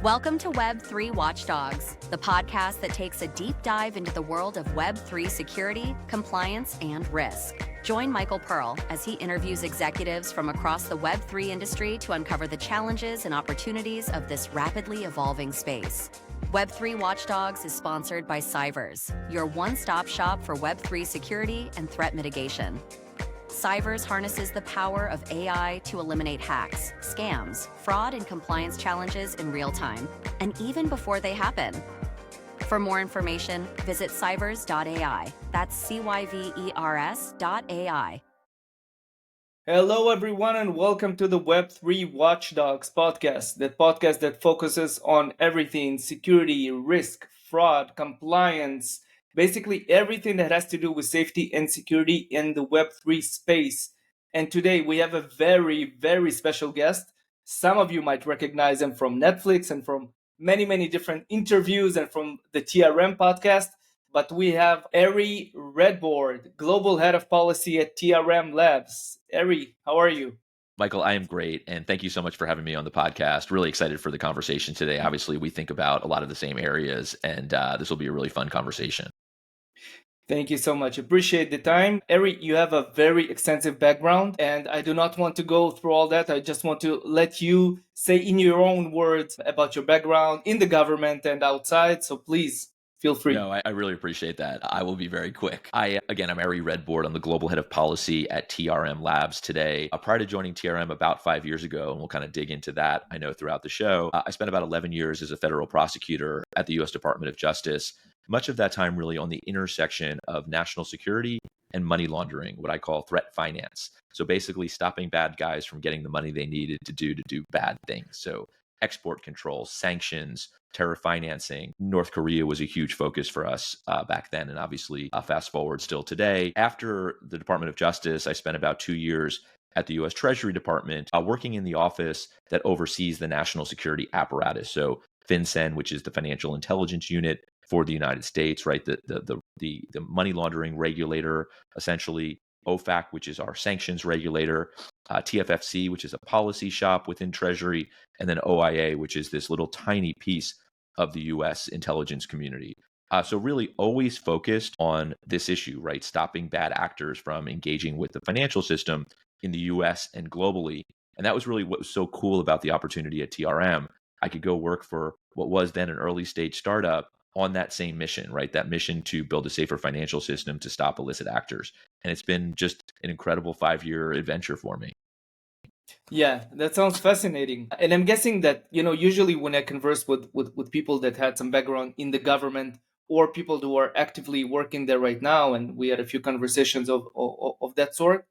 Welcome to Web3 Watchdogs, the podcast that takes a deep dive into the world of Web3 security, compliance, and risk. Join Michael Pearl as he interviews executives from across the Web3 industry to uncover the challenges and opportunities of this rapidly evolving space. Web3 Watchdogs is sponsored by Cyvers, your one-stop shop for Web3 security and threat mitigation. Cyvers harnesses the power of AI to eliminate hacks, scams, fraud, and compliance challenges in real time, and even before they happen. For more information, visit cyvers.ai. That's CYVERS.ai. Hello, everyone, and welcome to the Web3 Watchdogs podcast, the podcast that focuses on everything security, risk, fraud, compliance, basically everything that has to do with safety and security in the Web3 space. And today we have a very, very special guest. Some of you might recognize him from Netflix and from many different interviews and from the TRM podcast. But we have Ari Redbord, Global Head of Policy at TRM Labs. Ari, how are you? Michael, I am great. And thank you so much for having me on the podcast. Really excited for the conversation today. Obviously, we think about a lot of the same areas, and this will be a really fun conversation. Thank you so much. Appreciate the time. Ari, you have a very extensive background, and I do not want to go through all that. I just want to let you say in your own words about your background in the government and outside. So please, feel free. No, I really appreciate that. I will be very quick. I'm Ari Redbord. I'm the Global Head of Policy at TRM Labs today. Prior to joining TRM about 5 years ago, and we'll kind of dig into that, I know, throughout the show, I spent about 11 years as a federal prosecutor at the U.S. Department of Justice, much of that time really on the intersection of national security and money laundering, what I call threat finance. So basically stopping bad guys from getting the money they needed to do bad things. So export controls, sanctions, terror financing. North Korea was a huge focus for us back then, and obviously fast forward still today. After the Department of Justice, I spent about 2 years at the U.S. Treasury Department working in the office that oversees the national security apparatus. So FinCEN, which is the financial intelligence unit for the United States, right? The money laundering regulator, essentially. OFAC, which is our sanctions regulator, TFFC, which is a policy shop within Treasury, and then OIA, which is this little tiny piece of the U.S. intelligence community. So really always focused on this issue, right? Stopping bad actors from engaging with the financial system in the U.S. and globally. And that was really what was so cool about the opportunity at TRM. I could go work for what was then an early stage startup on that same mission, right? That mission to build a safer financial system to stop illicit actors. And it's been just an incredible 5-year adventure for me. Yeah, that sounds fascinating. And I'm guessing that, usually when I converse with people that had some background in the government or people who are actively working there right now, and we had a few conversations of that sort,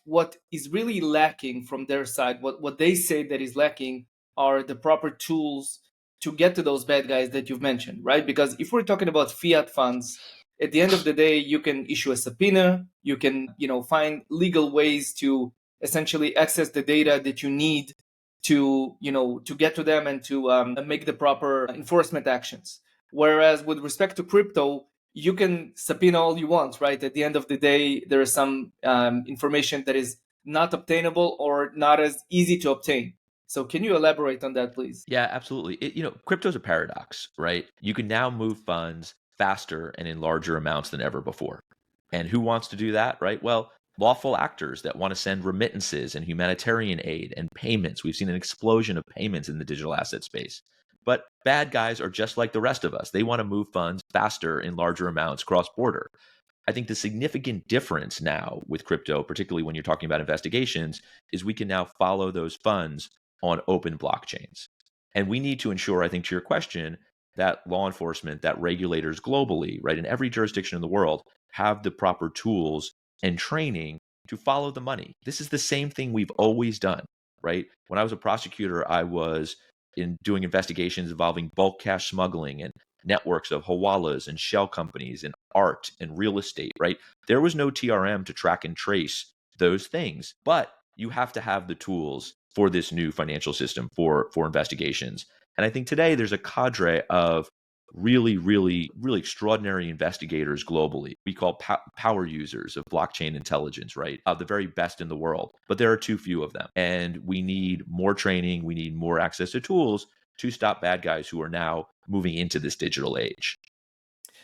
what is really lacking from their side, what they say that is lacking are the proper tools to get to those bad guys that you've mentioned, right? Because if we're talking about fiat funds, at the end of the day, you can issue a subpoena, you can, find legal ways to essentially access the data that you need to, to get to them and to make the proper enforcement actions. Whereas with respect to crypto, you can subpoena all you want, right? At the end of the day, there is some information that is not obtainable or not as easy to obtain. So can you elaborate on that, please? Yeah, absolutely. Crypto's a paradox, right? You can now move funds faster and in larger amounts than ever before. And who wants to do that, right? Well, lawful actors that want to send remittances and humanitarian aid and payments. We've seen an explosion of payments in the digital asset space. But bad guys are just like the rest of us. They want to move funds faster in larger amounts cross-border. I think the significant difference now with crypto, particularly when you're talking about investigations, is we can now follow those funds on open blockchains. And we need to ensure, I think, to your question, that law enforcement, that regulators globally, right, in every jurisdiction in the world, have the proper tools and training to follow the money. This is the same thing we've always done, right? When I was a prosecutor, I was in doing investigations involving bulk cash smuggling and networks of hawalas and shell companies and art and real estate, right? There was no TRM to track and trace those things, but you have to have the tools for this new financial system for investigations. And I think today there's a cadre of really extraordinary investigators globally. We call power users of blockchain intelligence, right? The very best in the world. But there are too few of them. And we need more training. We need more access to tools to stop bad guys who are now moving into this digital age.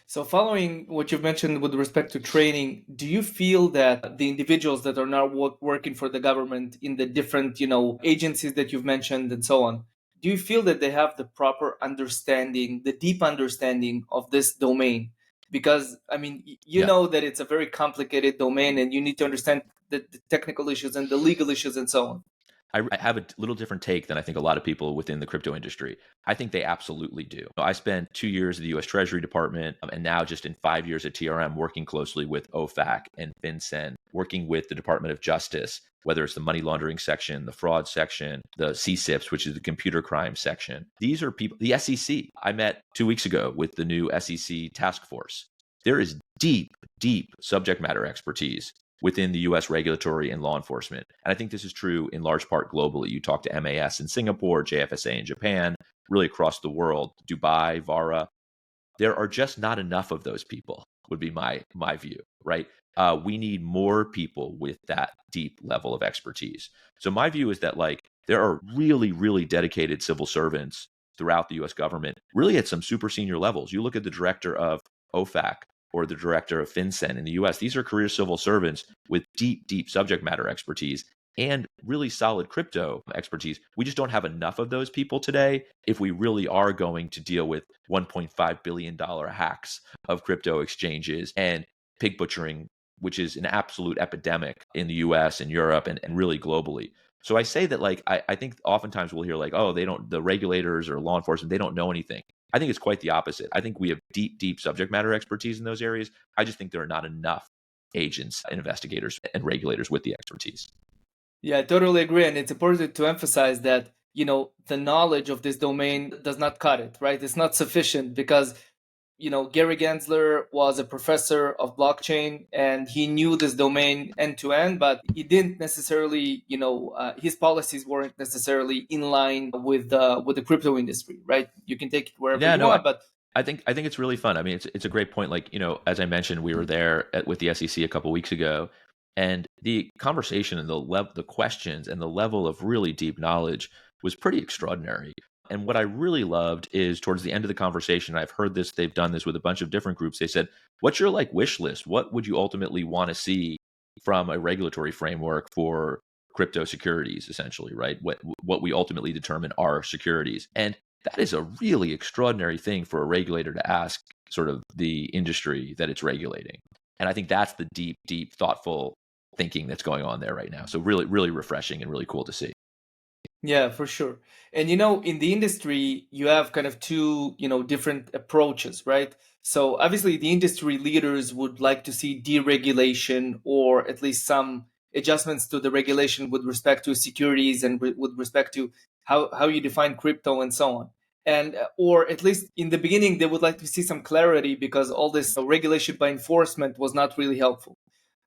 So following what you've mentioned with respect to training, do you feel that the individuals that are now working for the government in the different, agencies that you've mentioned and so on, do you feel that they have the proper understanding, the deep understanding of this domain? Because, I mean, you know that it's a very complicated domain and you need to understand the technical issues and the legal issues and so on. I have a little different take than I think a lot of people within the crypto industry. I think they absolutely do. I spent 2 years at the US Treasury Department and now just in 5 years at TRM working closely with OFAC and FinCEN, working with the Department of Justice, whether it's the money laundering section, the fraud section, the CSIPs, which is the computer crime section. These are people, the SEC. I met 2 weeks ago with the new SEC task force. There is deep, deep subject matter expertise within the US regulatory and law enforcement. And I think this is true in large part globally. You talk to MAS in Singapore, JFSA in Japan, really across the world, Dubai, VARA. There are just not enough of those people, would be my view, right? We need more people with that deep level of expertise. So my view is that there are really, really dedicated civil servants throughout the US government, really at some super senior levels. You look at the director of OFAC or the director of FinCEN in the US. These are career civil servants with deep, deep subject matter expertise and really solid crypto expertise. We just don't have enough of those people today if we really are going to deal with $1.5 billion hacks of crypto exchanges and pig butchering, which is an absolute epidemic in the US and Europe and really globally. So I say that I think oftentimes we'll hear the regulators or law enforcement, they don't know anything. I think it's quite the opposite. I think we have deep, deep subject matter expertise in those areas. I just think there are not enough agents and investigators and regulators with the expertise. Yeah, I totally agree. And it's important to emphasize that, the knowledge of this domain does not cut it, right? It's not sufficient because, Gary Gensler was a professor of blockchain and he knew this domain end to end, but he didn't necessarily, his policies weren't necessarily in line with the crypto industry, right? You can take it wherever you want, but I think it's really fun. I mean, it's a great point. As I mentioned, we were there with the SEC a couple of weeks ago, and the conversation and the questions and the level of really deep knowledge was pretty extraordinary. And what I really loved is towards the end of the conversation, I've heard this, they've done this with a bunch of different groups. They said, what's your wish list? What would you ultimately want to see from a regulatory framework for crypto securities, essentially, right? What we ultimately determine are securities. And that is a really extraordinary thing for a regulator to ask sort of the industry that it's regulating. And I think that's the deep, deep, thoughtful thinking that's going on there right now. So really, really refreshing and really cool to see. Yeah, for sure. And in the industry, you have kind of two, different approaches, right? So obviously the industry leaders would like to see deregulation or at least some adjustments to the regulation with respect to securities and with respect to how you define crypto and so on. And or at least in the beginning, they would like to see some clarity because all this regulation by enforcement was not really helpful.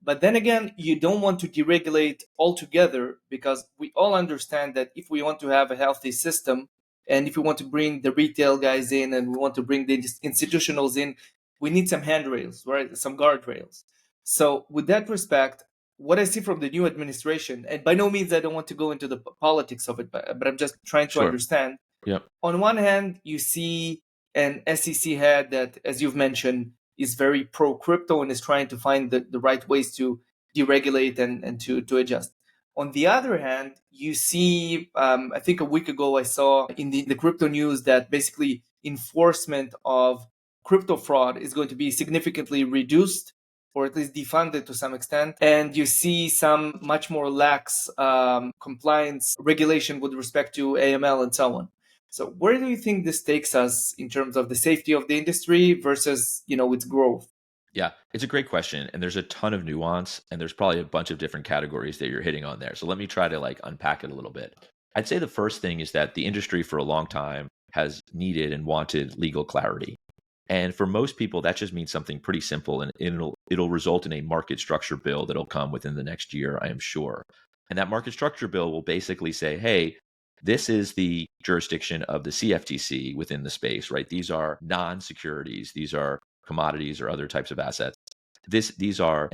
But then again, you don't want to deregulate altogether because we all understand that if we want to have a healthy system and if we want to bring the retail guys in and we want to bring the institutionals in, we need some handrails, right? Some guardrails. So with that respect, what I see from the new administration, and by no means I don't want to go into the politics of it, but I'm just trying to understand. Yep. On one hand, you see an SEC head that, as you've mentioned, is very pro crypto and is trying to find the right ways to deregulate and to adjust. On the other hand, you see, I think a week ago I saw in the crypto news that basically enforcement of crypto fraud is going to be significantly reduced or at least defunded to some extent. And you see some much more lax compliance regulation with respect to AML and so on. So where do you think this takes us in terms of the safety of the industry versus, its growth? Yeah, it's a great question. And there's a ton of nuance and there's probably a bunch of different categories that you're hitting on there. So let me try to unpack it a little bit. I'd say the first thing is that the industry for a long time has needed and wanted legal clarity. And for most people, that just means something pretty simple, and it'll result in a market structure bill that'll come within the next year, I am sure. And that market structure bill will basically say, hey, this is the jurisdiction of the CFTC within the space, right? These are non-securities, these are commodities or other types of assets. These are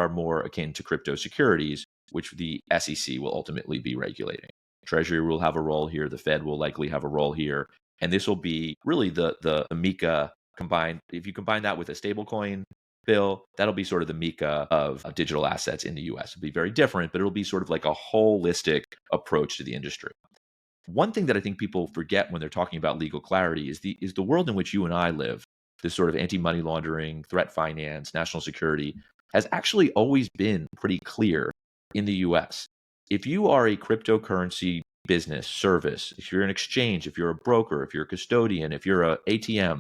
more akin to crypto securities, which the SEC will ultimately be regulating. Treasury will have a role here. The Fed will likely have a role here. And this will be really the MiCA combined. If you combine that with a stablecoin bill, that'll be sort of the MiCA of digital assets in the US. It'll be very different, but it'll be sort of like a holistic approach to the industry. One thing that I think people forget when they're talking about legal clarity is the world in which you and I live, this sort of anti-money laundering, threat finance, national security, has actually always been pretty clear in the US. If you are a cryptocurrency business, service, if you're an exchange, if you're a broker, if you're a custodian, if you're a ATM,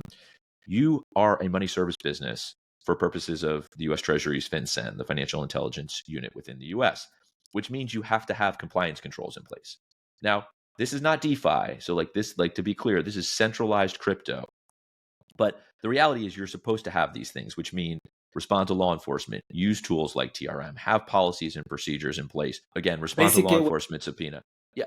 you are a money service business for purposes of the US Treasury's FinCEN, the financial intelligence unit within the US, which means you have to have compliance controls in place. Now, this is not DeFi. So to be clear, this is centralized crypto. But the reality is you're supposed to have these things, which mean respond to law enforcement, use tools like TRM, have policies and procedures in place. Again, respond to law enforcement subpoena.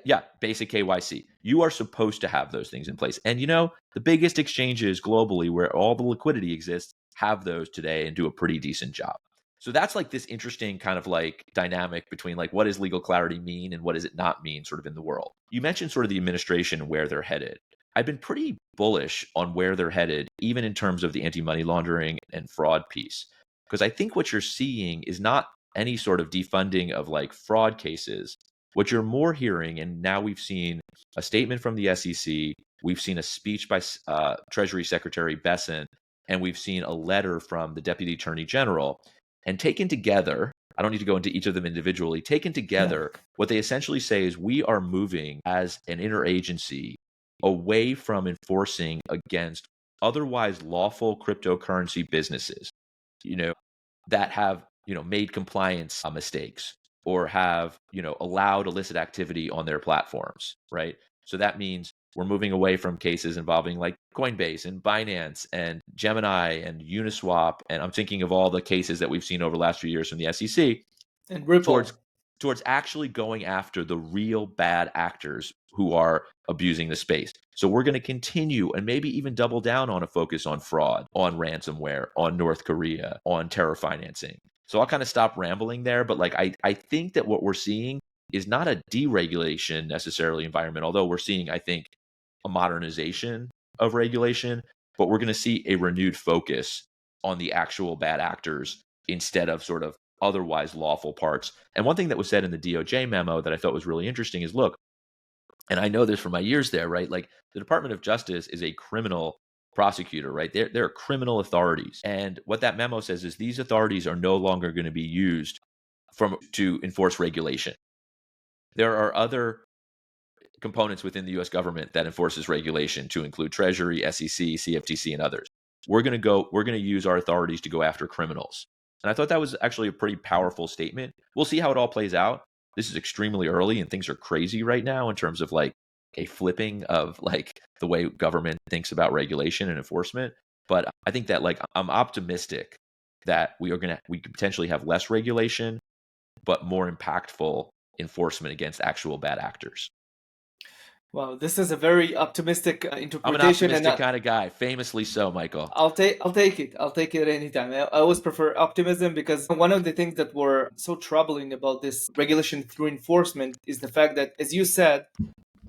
Yeah, basic KYC. You are supposed to have those things in place. And the biggest exchanges globally where all the liquidity exists have those today and do a pretty decent job. So that's like this interesting kind of like dynamic between like what does legal clarity mean and what does it not mean sort of in the world. You mentioned sort of the administration, where they're headed. I've been pretty bullish on where they're headed, even in terms of the anti-money laundering and fraud piece. Because I think what you're seeing is not any sort of defunding of like fraud cases. What you're more hearing, and now we've seen a statement from the SEC, we've seen a speech by Treasury Secretary Bessent, and we've seen a letter from the Deputy Attorney General. And taken together, I don't need to go into each of them individually, taken together, what they essentially say is we are moving as an interagency away from enforcing against otherwise lawful cryptocurrency businesses, that have, made compliance mistakes or have, allowed illicit activity on their platforms, right? So that means we're moving away from cases involving like Coinbase and Binance and Gemini and Uniswap. And I'm thinking of all the cases that we've seen over the last few years from the SEC and Ripple towards actually going after the real bad actors who are abusing the space. So we're going to continue and maybe even double down on a focus on fraud, on ransomware, on North Korea, on terror financing. So I'll kind of stop rambling there. But like I think that what we're seeing is not a deregulation necessarily environment, although we're seeing, I think, a modernization of regulation, but we're going to see a renewed focus on the actual bad actors instead of sort of otherwise lawful parts. And one thing that was said in the DOJ memo that I thought was really interesting is, look, and I know this from my years there, right? Like the Department of Justice is a criminal prosecutor, right? They're criminal authorities. And what that memo says is these authorities are no longer going to be used to enforce regulation. There are other components within the US government that enforces regulation, to include Treasury, SEC, CFTC, and others. We're going to use our authorities to go after criminals. And I thought that was actually a pretty powerful statement. We'll see how it all plays out. This is extremely early and things are crazy right now in terms of like a flipping of like the way government thinks about regulation and enforcement. But I think that like I'm optimistic that we could potentially have less regulation, but more impactful enforcement against actual bad actors. Wow, this is a very optimistic interpretation. I'm an optimistic kind of guy, famously so, Michael. I'll take it. I'll take it anytime. I always prefer optimism, because one of the things that were so troubling about this regulation through enforcement is the fact that, as you said,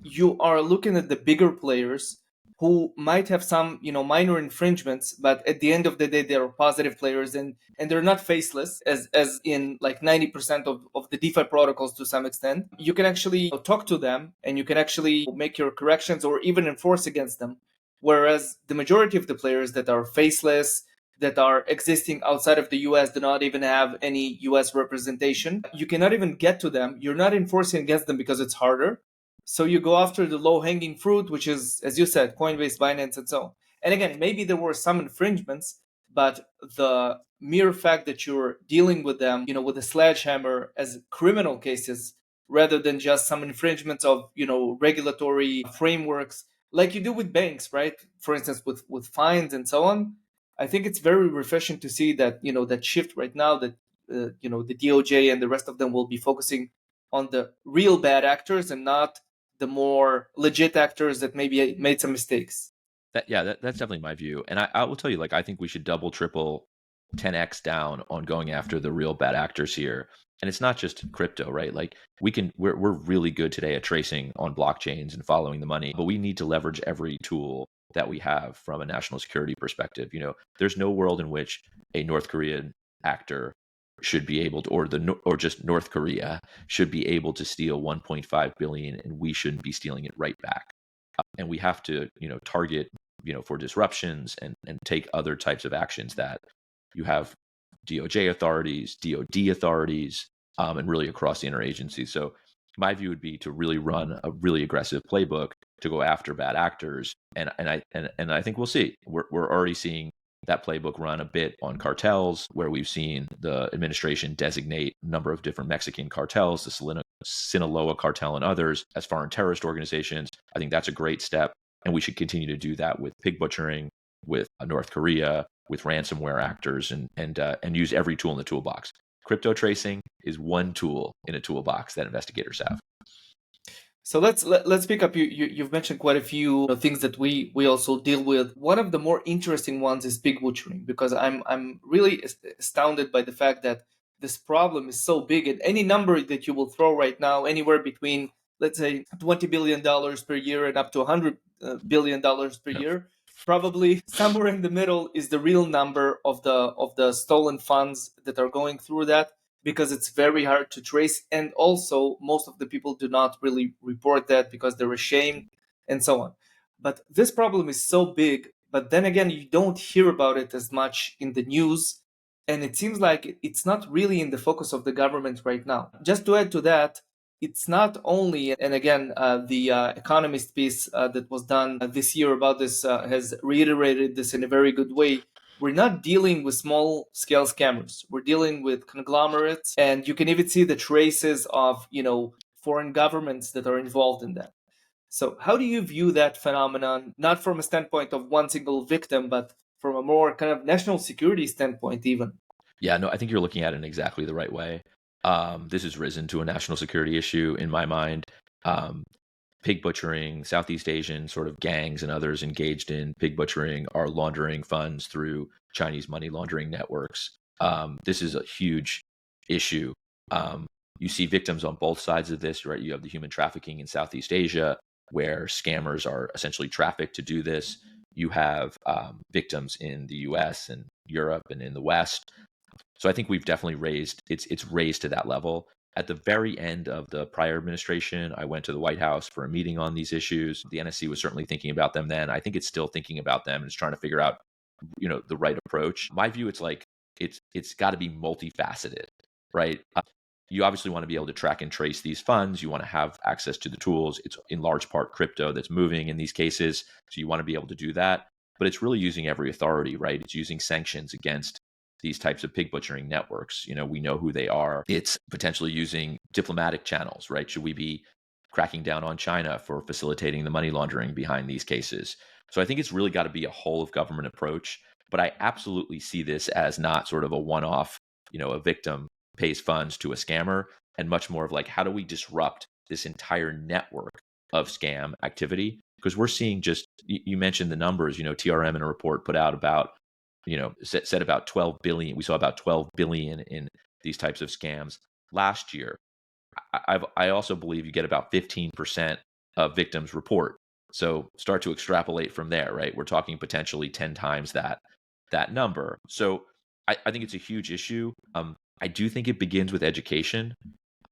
you are looking at the bigger players who might have some, minor infringements, but at the end of the day, they're positive players and they're not faceless as in like 90% of the DeFi protocols to some extent. You can actually talk to them and you can actually make your corrections or even enforce against them. Whereas the majority of the players that are faceless, that are existing outside of the US, do not even have any US representation. You cannot even get to them. You're not enforcing against them because it's harder. So you go after the low-hanging fruit, which is, as you said, Coinbase, Binance, and so on. And again, maybe there were some infringements, but the mere fact that you're dealing with them, with a sledgehammer as criminal cases, rather than just some infringements of, regulatory frameworks, like you do with banks, right? For instance, with fines and so on. I think it's very refreshing to see that, that shift right now, that, the DOJ and the rest of them will be focusing on the real bad actors and not the more legit actors that maybe made some mistakes. That's definitely my view. And I will tell you, like, I think we should double, triple 10x down on going after the real bad actors here. And it's not just crypto, right? Like we're really good today at tracing on blockchains and following the money, but we need to leverage every tool that we have from a national security perspective. There's no world in which a North Korean actor should be able to, or just North Korea should be able to steal 1.5 billion, and we shouldn't be stealing it right back. And we have to, target, for disruptions and take other types of actions that you have DOJ authorities, DOD authorities, and really across the interagency. So my view would be to really run a really aggressive playbook to go after bad actors, and I think we'll see. We're already seeing that playbook run a bit on cartels, where we've seen the administration designate a number of different Mexican cartels, the Sinaloa cartel and others, as foreign terrorist organizations. I think that's a great step, and we should continue to do that with pig butchering, with North Korea, with ransomware actors, and use every tool in the toolbox. Crypto tracing is one tool in a toolbox that investigators have. So let's pick up. You've mentioned quite a few things that we also deal with. One of the more interesting ones is pig butchering, because I'm really astounded by the fact that this problem is so big, and any number that you will throw right now, anywhere between, let's say, $20 billion per year and up to $100 billion per year, probably somewhere in the middle is the real number of the stolen funds that are going through that, because it's very hard to trace. And also, most of the people do not really report that because they're ashamed and so on. But this problem is so big, but then again, you don't hear about it as much in the news. And it seems like it's not really in the focus of the government right now. Just to add to that, it's not only, and again, the Economist piece that was done this year about this has reiterated this in a very good way. We're not dealing with small scale scammers. We're dealing with conglomerates, and you can even see the traces of, foreign governments that are involved in that. So how do you view that phenomenon, not from a standpoint of one single victim, but from a more kind of national security standpoint even? Yeah, no, I think you're looking at it in exactly the right way. This has risen to a national security issue in my mind. Um, Pig butchering, Southeast Asian sort of gangs and others engaged in pig butchering are laundering funds through Chinese money laundering networks. This is a huge issue. You see victims on both sides of this, right? You have the human trafficking in Southeast Asia, where scammers are essentially trafficked to do this. You have victims in the US and Europe and in the West. So I think we've definitely it's raised to that level. At the very end of the prior administration, I went to the White House for a meeting on these issues. The NSC was certainly thinking about them then. I think it's still thinking about them and is trying to figure out, the right approach. My view, it's like it's got to be multifaceted, right? You obviously want to be able to track and trace these funds. You want to have access to the tools. It's in large part crypto that's moving in these cases, so you want to be able to do that. But it's really using every authority, right? It's using sanctions against these types of pig butchering networks. We know who they are. It's potentially using diplomatic channels, right? Should we be cracking down on China for facilitating the money laundering behind these cases? So I think it's really got to be a whole of government approach. But I absolutely see this as not sort of a one-off, a victim pays funds to a scammer, and much more of like, how do we disrupt this entire network of scam activity? Because we're seeing you mentioned the numbers, TRM in a report put out about, said about 12 billion. We saw about 12 billion in these types of scams last year. I also believe you get about 15% of victims report. So start to extrapolate from there, right? We're talking potentially 10 times that number. So I think it's a huge issue. I do think it begins with education.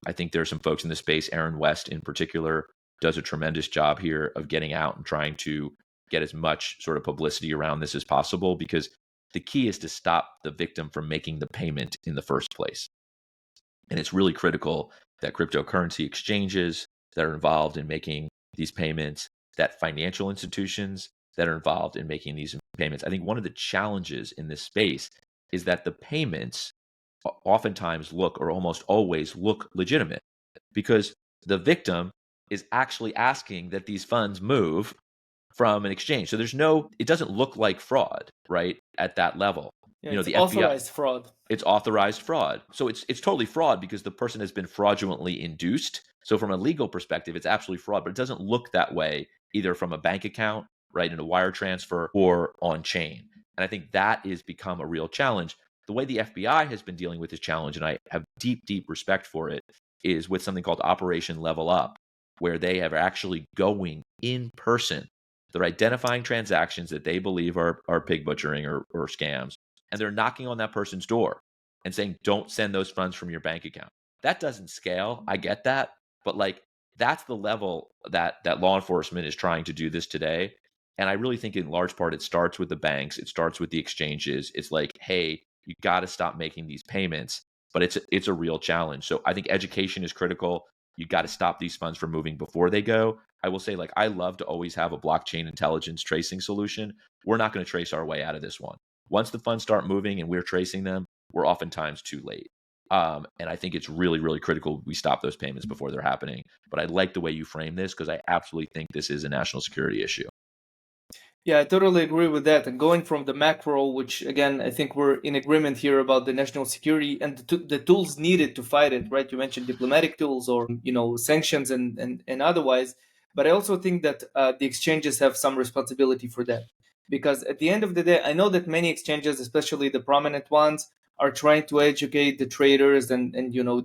I think there are some folks in the space, Aaron West in particular, does a tremendous job here of getting out and trying to get as much sort of publicity around this as possible, because the key is to stop the victim from making the payment in the first place. And it's really critical that cryptocurrency exchanges that are involved in making these payments, that financial institutions that are involved in making these payments. I think one of the challenges in this space is that the payments oftentimes look, or almost always look, legitimate, because the victim is actually asking that these funds move from an exchange. So it doesn't look like fraud, right? At that level. Yeah, it's the authorized FBI, fraud. It's authorized fraud. So it's totally fraud because the person has been fraudulently induced. So from a legal perspective, it's absolutely fraud, but it doesn't look that way either from a bank account, right, in a wire transfer, or on chain. And I think that has become a real challenge. The way the FBI has been dealing with this challenge, and I have deep, deep respect for it, is with something called Operation Level Up, where they have actually going in person. They're identifying transactions that they believe are pig butchering or scams, and they're knocking on that person's door and saying, don't send those funds from your bank account. That doesn't scale. I get that. But like, that's the level that law enforcement is trying to do this today. And I really think in large part, it starts with the banks. It starts with the exchanges. It's like, hey, you got to stop making these payments. But it's a real challenge. So I think education is critical. You got to stop these funds from moving before they go. I will say, like, I love to always have a blockchain intelligence tracing solution. We're not going to trace our way out of this one. Once the funds start moving and we're tracing them, we're oftentimes too late. And I think it's really, really critical we stop those payments before they're happening. But I like the way you frame this because I absolutely think this is a national security issue. Yeah, I totally agree with that. And going from the macro, which again, I think we're in agreement here about the national security and the tools needed to fight it, right? You mentioned diplomatic tools or, sanctions and otherwise. But I also think that the exchanges have some responsibility for that. Because at the end of the day, I know that many exchanges, especially the prominent ones, are trying to educate the traders and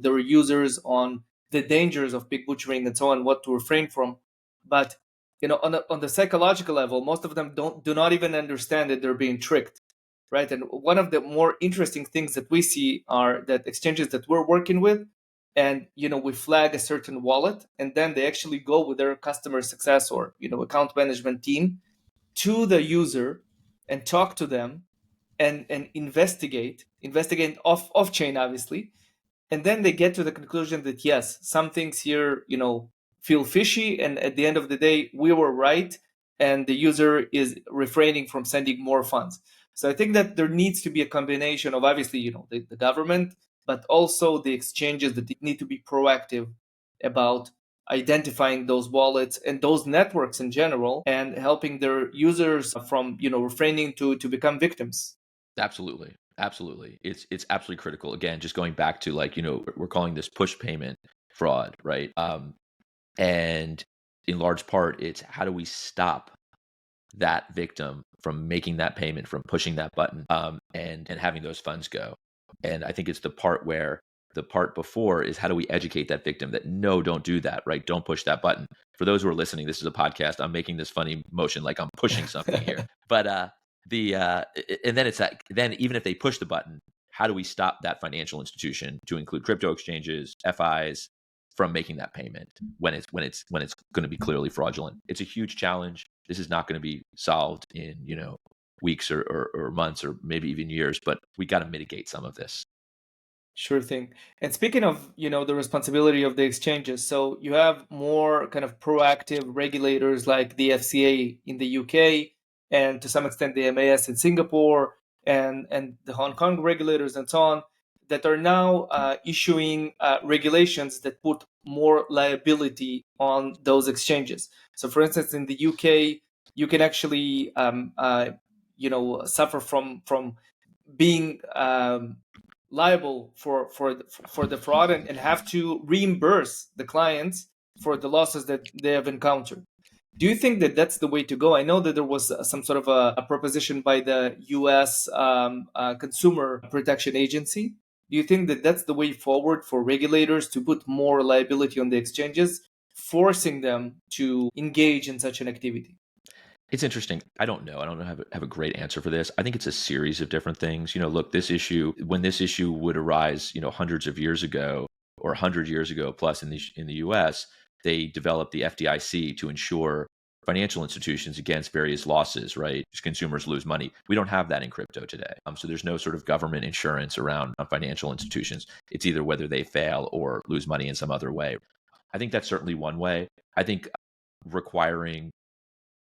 their users on the dangers of pig butchering and so on, what to refrain from. But on the psychological level, most of them do not even understand that they're being tricked, right? And one of the more interesting things that we see are that exchanges that we're working with, and we flag a certain wallet, and then they actually go with their customer success or account management team to the user and talk to them and investigate off chain, obviously, and then they get to the conclusion that yes, some things here feel fishy, and at the end of the day we were right and the user is refraining from sending more funds. So I think that there needs to be a combination of obviously the government, but also the exchanges that need to be proactive about identifying those wallets and those networks in general and helping their users from refraining to become victims. Absolutely. Absolutely. It's absolutely critical. Again, just going back to like, we're calling this push payment fraud, right? And in large part, it's how do we stop that victim from making that payment, from pushing that button, and having those funds go. And I think it's the part before is how do we educate that victim that no, don't do that, right? Don't push that button. For those who are listening, this is a podcast. I'm making this funny motion like I'm pushing something here. But and then it's like, then even if they push the button, how do we stop that financial institution, to include crypto exchanges, FIs, from making that payment when it's going to be clearly fraudulent? It's a huge challenge. This is not going to be solved in weeks or months or maybe even years, but we got to mitigate some of this. Sure thing. And speaking of, the responsibility of the exchanges, so you have more kind of proactive regulators like the FCA in the UK and to some extent the MAS in Singapore and the Hong Kong regulators and so on that are now issuing regulations that put more liability on those exchanges. So for instance, in the UK, you can actually, suffer from being liable for the fraud and have to reimburse the clients for the losses that they have encountered. Do you think that that's the way to go? I know that there was some sort of a proposition by the U.S. Consumer Protection Agency. Do you think that that's the way forward for regulators to put more liability on the exchanges, forcing them to engage in such an activity? It's interesting. I don't know. I don't have a great answer for this. I think it's a series of different things. Look, when this issue would arise, hundreds of years ago or 100 years ago plus in the US, they developed the FDIC to ensure financial institutions against various losses, right? Consumers lose money. We don't have that in crypto today. So there's no sort of government insurance around financial institutions. It's either whether they fail or lose money in some other way. I think that's certainly one way. I think requiring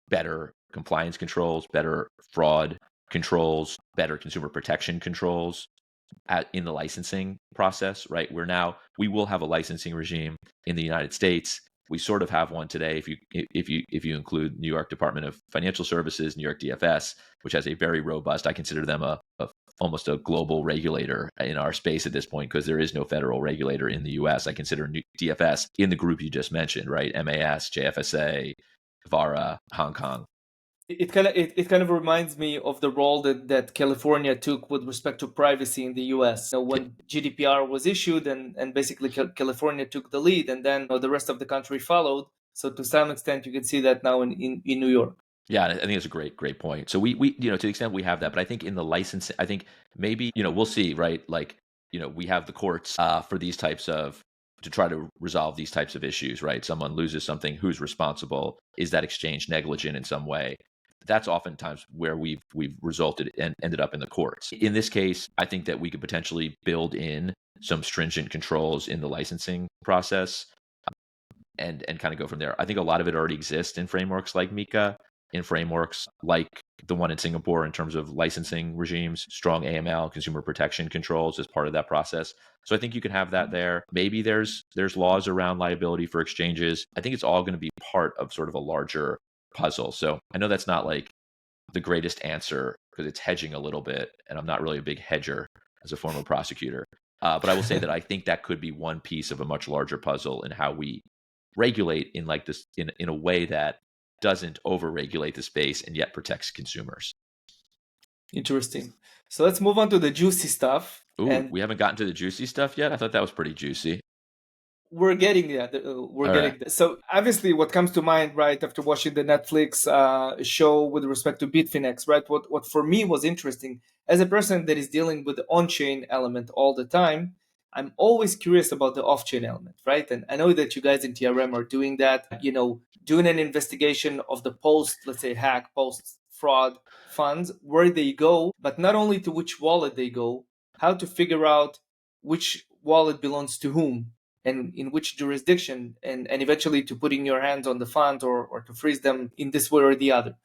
better compliance controls, better fraud controls, better consumer protection controls in the licensing process, right? We will have a licensing regime in the United States. We sort of have one today if you include New York Department of Financial Services, New York DFS, which has a very robust, I consider them almost a global regulator in our space at this point because there is no federal regulator in the US. I consider DFS in the group you just mentioned, right? MAS, JFSA, VARA, Hong Kong. It kind of reminds me of the role that California took with respect to privacy in the U.S. When GDPR was issued, and basically California took the lead, and then the rest of the country followed. So to some extent, you can see that now in New York. Yeah, I think it's a great point. So we to the extent we have that, but I think in the licensing, I think maybe we'll see, right? Like we have the courts for these types of to try to resolve these types of issues, right? Someone loses something, who's responsible? Is that exchange negligent in some way? That's oftentimes where we've resulted and ended up in the courts. In this case, I think that we could potentially build in some stringent controls in the licensing process and kind of go from there. I think a lot of it already exists in frameworks like MiCA, in frameworks like the one in Singapore in terms of licensing regimes, strong AML, consumer protection controls as part of that process. So I think you can have that there. Maybe there's laws around liability for exchanges. I think it's all going to be part of sort of a larger puzzle. So I know that's not like the greatest answer because it's hedging a little bit, and I'm not really a big hedger as a former prosecutor. But I will say that I think that could be one piece of a much larger puzzle in how we regulate in like this in a way that doesn't overregulate the space and yet protects consumers. Interesting. So let's move on to the juicy stuff. Ooh, And we haven't gotten to the juicy stuff yet. I thought that was pretty juicy. we're getting there. We're All getting right. there. So obviously, what comes to mind, right, after watching the Netflix show with respect to Bitfinex, right? What for me was interesting as a person that is dealing with the on-chain element all the time. I'm always curious about the off-chain element, right? And I know that you guys in TRM are doing that. Doing an investigation of the post, let's say hack, post fraud funds, where they go, but not only to which wallet they go, how to figure out which wallet belongs to whom and in which jurisdiction, and eventually to putting your hands on the funds or to freeze them in this way or the other.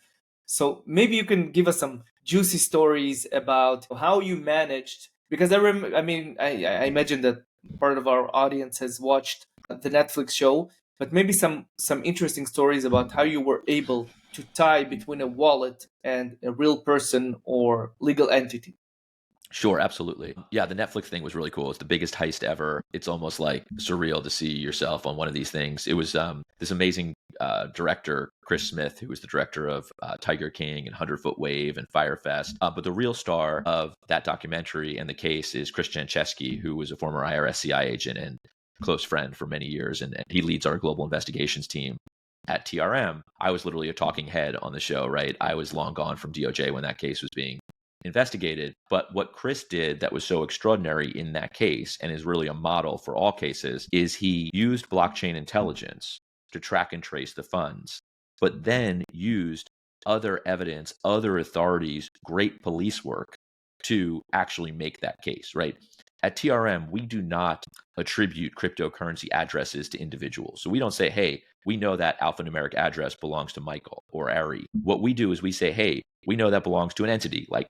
So maybe you can give us some juicy stories about how you managed, because I imagine that part of our audience has watched the Netflix show, but maybe some interesting stories about how you were able to tie between a wallet and a real person or legal entity. Sure, absolutely. Yeah, the Netflix thing was really cool. It's the biggest heist ever. It's almost like surreal to see yourself on one of these things. It was this amazing director, Chris Smith, who was the director of Tiger King and 100 Foot Wave and Firefest. But the real star of that documentary and the case is Chris Jancheski, who was a former IRS CI agent and close friend for many years. And he leads our global investigations team at TRM. I was literally a talking head on the show, right? I was long gone from DOJ when that case was being investigated. But what Chris did that was so extraordinary in that case and is really a model for all cases is he used blockchain intelligence to track and trace the funds, but then used other evidence, other authorities, great police work to actually make that case, right? At TRM, we do not attribute cryptocurrency addresses to individuals. So we don't say, hey, we know that alphanumeric address belongs to Michael or Ari. What we do is we say, hey, we know that belongs to an entity like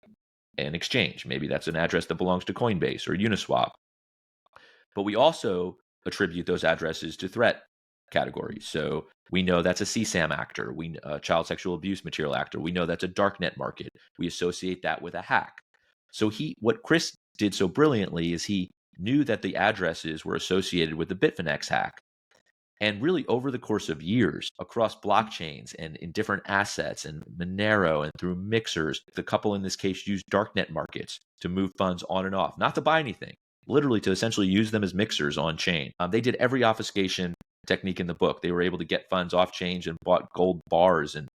an exchange. Maybe that's an address that belongs to Coinbase or Uniswap. But we also attribute those addresses to threat categories. So we know that's a CSAM actor, child sexual abuse material actor. We know that's a darknet market. We associate that with a hack. So what Chris did so brilliantly is he knew that the addresses were associated with the Bitfinex hack. And really, over the course of years, across blockchains and in different assets and Monero and through mixers, the couple in this case used darknet markets to move funds on and off, not to buy anything, literally to essentially use them as mixers on chain. They did every obfuscation technique in the book. They were able to get funds off chain and bought gold bars and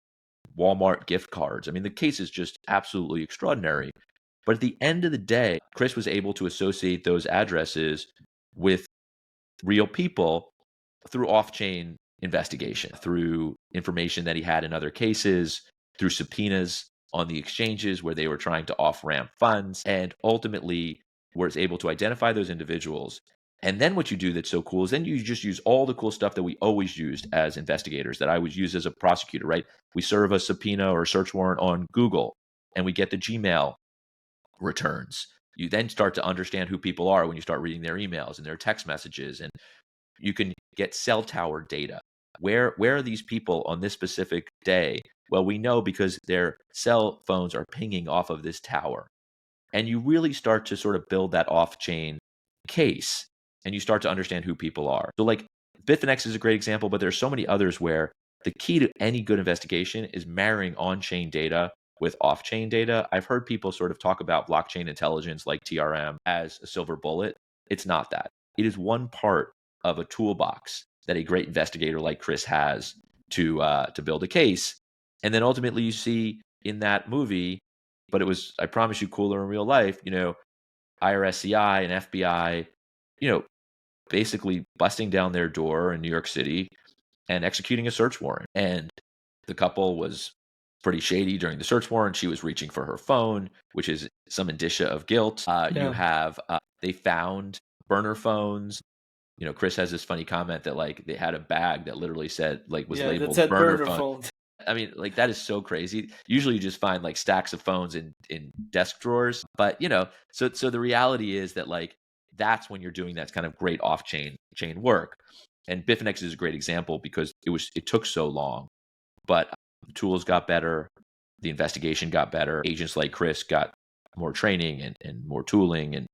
Walmart gift cards. I mean, the case is just absolutely extraordinary. But at the end of the day, Chris was able to associate those addresses with real people through off-chain investigation, through information that he had in other cases, through subpoenas on the exchanges where they were trying to off-ramp funds, and ultimately was able to identify those individuals. And then what you do that's so cool is then you just use all the cool stuff that we always used as investigators, that I would use as a prosecutor, right? We serve a subpoena or a search warrant on Google, and we get the Gmail returns. You then start to understand who people are when you start reading their emails and their text messages, and you can get cell tower data. Where are these people on this specific day? Well, we know because their cell phones are pinging off of this tower. And you really start to sort of build that off-chain case, and you start to understand who people are. So like Bitfinex is a great example, but there's so many others where the key to any good investigation is marrying on-chain data with off-chain data. I've heard people sort of talk about blockchain intelligence like TRM as a silver bullet. It's not that. It is one part of a toolbox that a great investigator like Chris has to build a case. And then ultimately you see in that movie, but it was, I promise you, cooler in real life, IRSCI and FBI, basically busting down their door in New York City and executing a search warrant. And the couple was pretty shady during the search warrant. She was reaching for her phone, which is some indicia of guilt. You have, they found burner phones. Chris has this funny comment that like they had a bag that literally said was that labeled said burner phone. I mean, like that is so crazy. Usually you just find like stacks of phones in desk drawers. But so the reality is that like that's when you're doing that kind of great off-chain work. And Bitfinex is a great example because it took so long, but the tools got better, the investigation got better, agents like Chris got more training and more tooling, and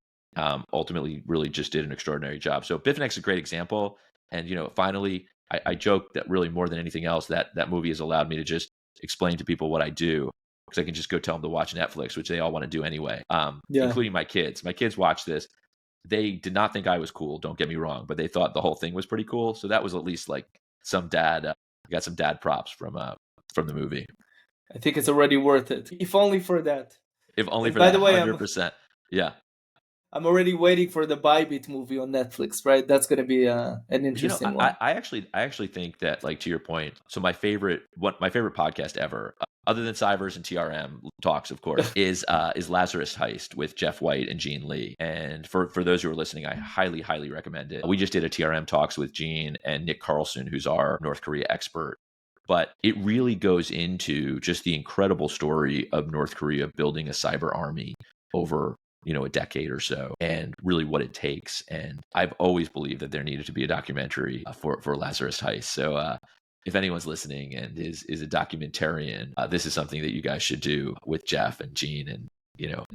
ultimately really just did an extraordinary job. So Bitfinex is a great example. And finally, I joke that really more than anything else, that movie has allowed me to just explain to people what I do, because I can just go tell them to watch Netflix, which they all want to do anyway, including my kids. My kids watch this. They did not think I was cool, don't get me wrong, but they thought the whole thing was pretty cool. So that was at least like some dad, got some dad props from the movie. I think it's already worth it, if only for that. If only and for by that, the way, 100%. Yeah. I'm already waiting for the Bybit movie on Netflix, right? That's going to be an interesting one. I actually think that, like, to your point, so my favorite podcast ever, other than Cybers and TRM talks, of course, is Lazarus Heist with Jeff White and Gene Lee. And for those who are listening, I highly recommend it. We just did a TRM talks with Gene and Nick Carlson, who's our North Korea expert. But it really goes into just the incredible story of North Korea building a cyber army over a decade or so, and really what it takes. And I've always believed that there needed to be a documentary for Lazarus Heist. So if anyone's listening and is a documentarian, this is something that you guys should do with Jeff and Gene and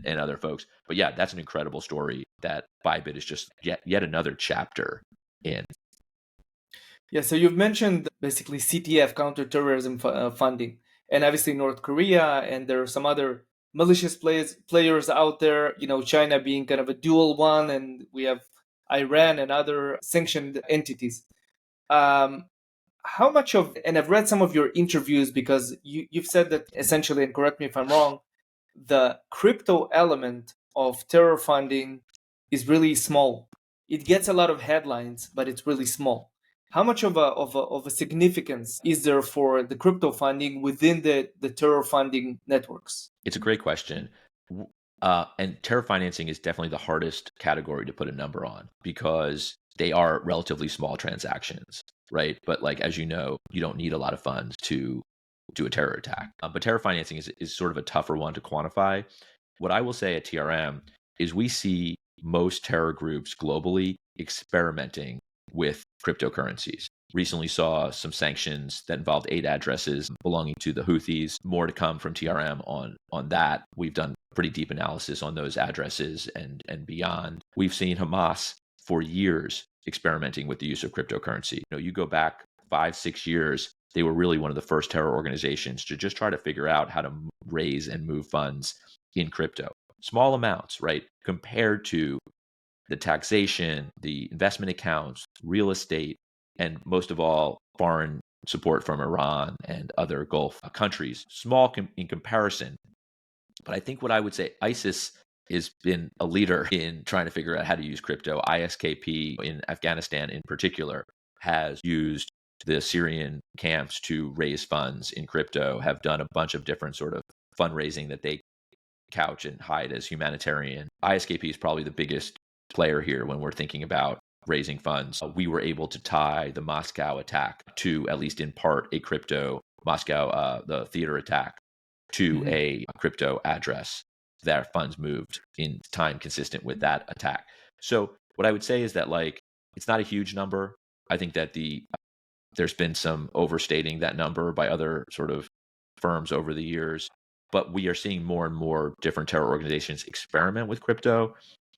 and other folks. But yeah, that's an incredible story that Bybit is just yet another chapter in. Yeah, so you've mentioned basically CTF, counterterrorism funding, and obviously North Korea, and there are some other malicious players out there, China being kind of a dual one, and we have Iran and other sanctioned entities. How much of, and I've read some of your interviews, because you've said that essentially, and correct me if I'm wrong, the crypto element of terror funding is really small. It gets a lot of headlines, but it's really small. How much of a significance is there for the crypto funding within the terror funding networks? It's a great question. And terror financing is definitely the hardest category to put a number on, because they are relatively small transactions, right? But like, as you know, you don't need a lot of funds to do a terror attack. But terror financing is sort of a tougher one to quantify. What I will say at TRM is we see most terror groups globally experimenting with cryptocurrencies. Recently saw some sanctions that involved 8 addresses belonging to the Houthis. More to come from TRM on that. We've done pretty deep analysis on those addresses and beyond. We've seen Hamas for years experimenting with the use of cryptocurrency. You go back 5-6 years, they were really one of the first terror organizations to just try to figure out how to raise and move funds in crypto. Small amounts, right? Compared to the taxation, the investment accounts, real estate, and most of all, foreign support from Iran and other Gulf countries. Small in comparison. But I think what I would say, ISIS has been a leader in trying to figure out how to use crypto. ISKP in Afghanistan in particular has used the Syrian camps to raise funds in crypto, have done a bunch of different sort of fundraising that they couch and hide as humanitarian. ISKP is probably the biggest player here when we're thinking about raising funds. We were able to tie the Moscow attack to, at least in part, a crypto Moscow, the theater attack, to a crypto address that funds moved in time consistent with that attack. So what I would say is that, like, it's not a huge number. I think that there's been some overstating that number by other sort of firms over the years, but we are seeing more and more different terror organizations experiment with crypto.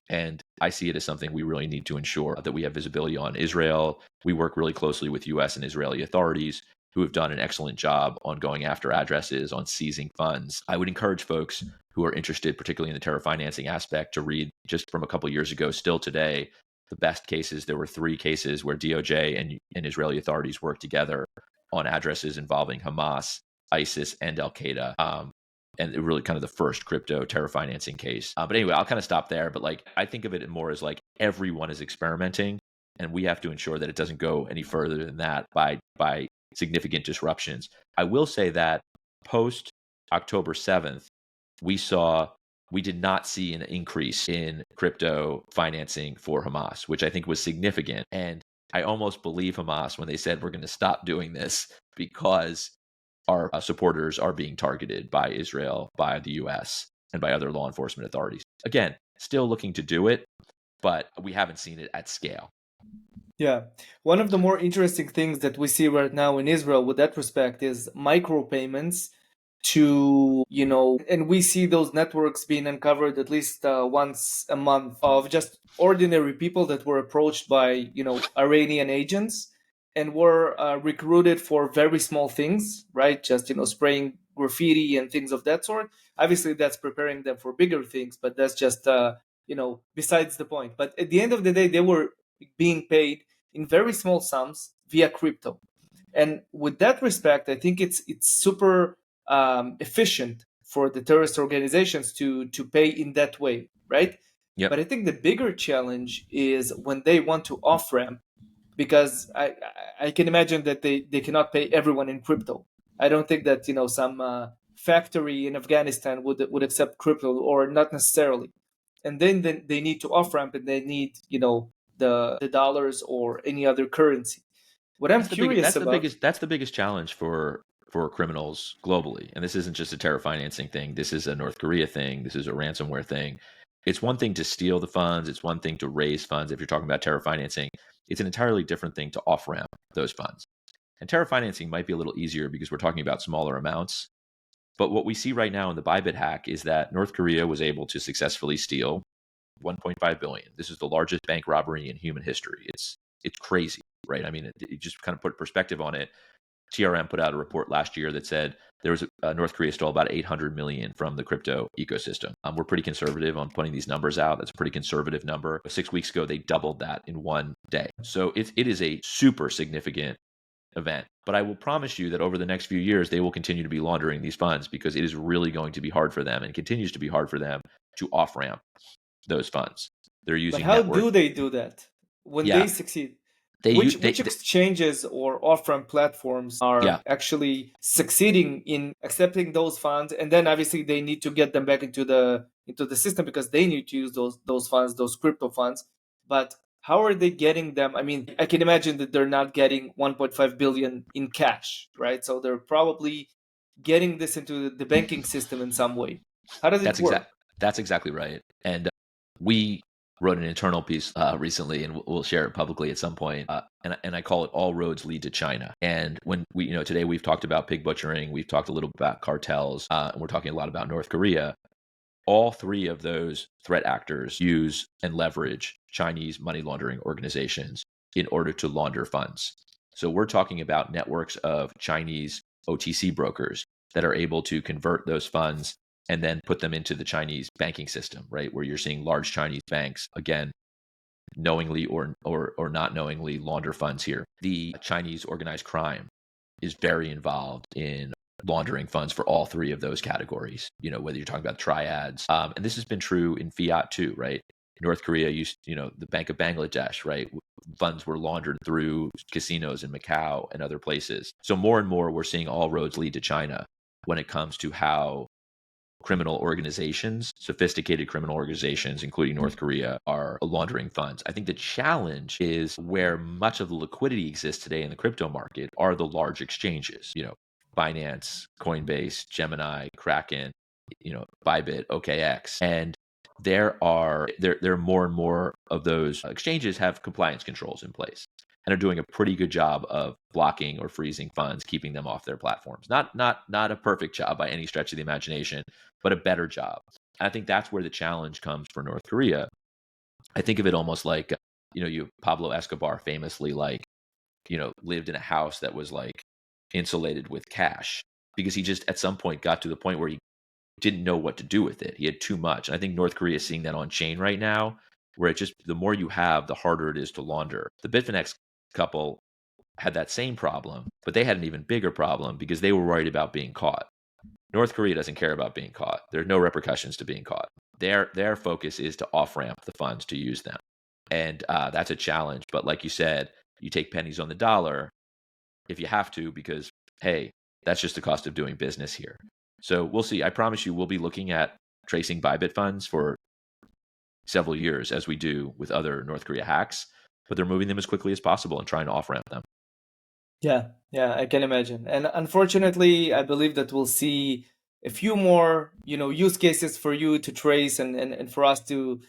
And I see it as something we really need to ensure that we have visibility on. Israel, we work really closely with US and Israeli authorities who have done an excellent job on going after addresses, on seizing funds. I would encourage folks who are interested, particularly in the terror financing aspect, to read just from a couple of years ago, still today, the best cases. There were 3 cases where DOJ and Israeli authorities worked together on addresses involving Hamas, ISIS, and Al Qaeda. And it really kind of the first crypto terror financing case. But anyway, I'll kind of stop there. But like, I think of it more as like everyone is experimenting, and we have to ensure that it doesn't go any further than that by significant disruptions. I will say that post October 7th, we did not see an increase in crypto financing for Hamas, which I think was significant. And I almost believe Hamas when they said we're going to stop doing this because our supporters are being targeted by Israel, by the US, and by other law enforcement authorities. Again, still looking to do it, but we haven't seen it at scale. Yeah. One of the more interesting things that we see right now in Israel with that respect is micropayments to, and we see those networks being uncovered at least once a month of just ordinary people that were approached by, Iranian agents and were recruited for very small things, right? Just, spraying graffiti and things of that sort. Obviously, that's preparing them for bigger things, but that's just, besides the point. But at the end of the day, they were being paid in very small sums via crypto. And with that respect, I think it's super efficient for the terrorist organizations to pay in that way, right? Yep. But I think the bigger challenge is when they want to off ramp, because I can imagine that they cannot pay everyone in crypto. I don't think that some factory in Afghanistan would accept crypto, or not necessarily. And then they need to off ramp, and they need the dollars or any other currency. What I'm curious about. That's the biggest challenge for criminals globally. And this isn't just a terror financing thing. This is a North Korea thing. This is a ransomware thing. It's one thing to steal the funds. It's one thing to raise funds. If you're talking about terror financing, it's an entirely different thing to off ramp those funds. And terror financing might be a little easier because we're talking about smaller amounts. But what we see right now in the Bybit hack is that North Korea was able to successfully steal 1.5 billion. This is the largest bank robbery in human history. It's crazy, right? I mean, it just kind of put perspective on it. TRM put out a report last year that said there was North Korea stole about 800 million from the crypto ecosystem. We're pretty conservative on putting these numbers out. That's a pretty conservative number. 6 weeks ago, they doubled that in one day. So it is a super significant event. But I will promise you that over the next few years, they will continue to be laundering these funds because it is really going to be hard for them and continues to be hard for them to off ramp those funds. They're using. But how do they do that when they succeed? Which exchanges or off-ramp platforms are actually succeeding in accepting those funds, and then obviously they need to get them back into the system because they need to use those funds, those crypto funds. But how are they getting them? I mean, I can imagine that they're not getting 1.5 billion in cash, right? So they're probably getting this into the banking system in some way. How does it work? That's exactly right. And we wrote an internal piece recently, and we'll share it publicly at some point. And I call it "All Roads Lead to China." And when we, today we've talked about pig butchering, we've talked a little about cartels, and we're talking a lot about North Korea. All 3 of those threat actors use and leverage Chinese money laundering organizations in order to launder funds. So we're talking about networks of Chinese OTC brokers that are able to convert those funds and then put them into the Chinese banking system, right? Where you're seeing large Chinese banks, again, knowingly or not knowingly launder funds here. The Chinese organized crime is very involved in laundering funds for all 3 of those categories, whether you're talking about triads. And this has been true in fiat too, right? North Korea used, the Bank of Bangladesh, right? Funds were laundered through casinos in Macau and other places. So more and more, we're seeing all roads lead to China when it comes to how criminal organizations, sophisticated criminal organizations, including North Korea, are laundering funds. I think the challenge is where much of the liquidity exists today in the crypto market are the large exchanges, Binance, Coinbase, Gemini, Kraken, Bybit, OKX. And there are more and more of those exchanges have compliance controls in place and are doing a pretty good job of blocking or freezing funds, keeping them off their platforms. Not a perfect job by any stretch of the imagination, but a better job. And I think that's where the challenge comes for North Korea. I think of it almost like, Pablo Escobar famously lived in a house that was insulated with cash because he just at some point got to the point where he didn't know what to do with it. He had too much. And I think North Korea is seeing that on chain right now, where it just the more you have, the harder it is to launder. The Bitfinex couple had that same problem, but they had an even bigger problem because they were worried about being caught. North Korea doesn't care about being caught. There are no repercussions to being caught. Their focus is to off ramp the funds to use them, and that's a challenge. But like you said, you take pennies on the dollar if you have to, because hey, that's just the cost of doing business here. So we'll see. I promise you, we'll be looking at tracing Bybit funds for several years, as we do with other North Korea hacks. But they're moving them as quickly as possible and trying to off ramp them. Yeah, I can imagine. And unfortunately, I believe that we'll see a few more, use cases for you to trace and for us to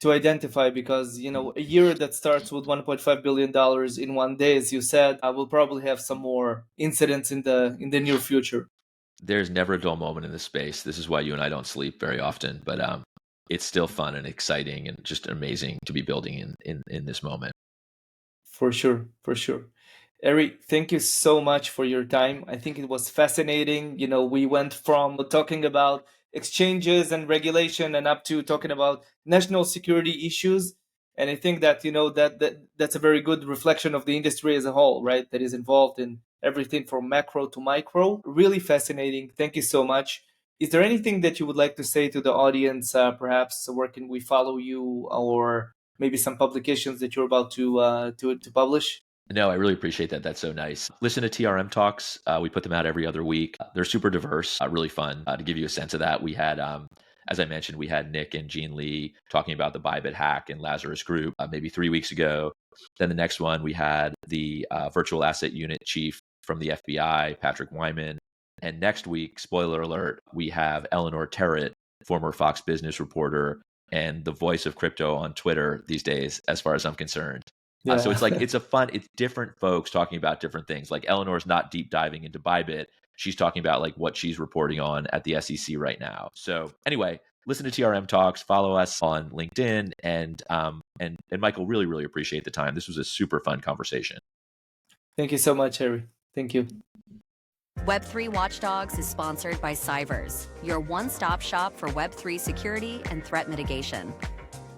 identify, because, a year that starts with $1.5 billion in one day, as you said, I will probably have some more incidents in the near future. There's never a dull moment in this space. This is why you and I don't sleep very often, but it's still fun and exciting and just amazing to be building in this moment. For sure. Ari, thank you so much for your time. I think it was fascinating. We went from talking about exchanges and regulation and up to talking about national security issues. And I think that, that's a very good reflection of the industry as a whole, right? That is involved in everything from macro to micro. Really fascinating. Thank you so much. Is there anything that you would like to say to the audience? Perhaps where can we follow you, or maybe some publications that you're about to publish? No, I really appreciate that. That's so nice. Listen to TRM Talks. We put them out every other week. They're super diverse, really fun. To give you a sense of that, we had, as I mentioned, we had Nick and Jean Lee talking about the Bybit hack and Lazarus Group maybe 3 weeks ago. Then the next one, we had the virtual asset unit chief from the FBI, Patrick Wyman. And next week, spoiler alert, we have Eleanor Terrett, former Fox Business reporter and the voice of crypto on Twitter these days, as far as I'm concerned. Yeah. So it's it's different folks talking about different things. Like Eleanor's not deep diving into Bybit. She's talking about like what she's reporting on at the SEC right now. So anyway, listen to TRM Talks, follow us on LinkedIn, and Michael, really, really appreciate the time. This was a super fun conversation. Thank you so much, Harry. Thank you. Web3 Watchdogs is sponsored by Cyvers, your one-stop shop for Web3 security and threat mitigation.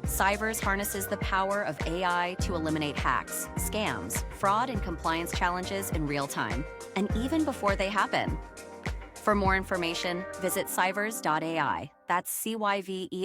Cyvers harnesses the power of AI to eliminate hacks, scams, fraud, and compliance challenges in real time, and even before they happen. For more information, visit cyvers.ai. That's CYVERS.ai.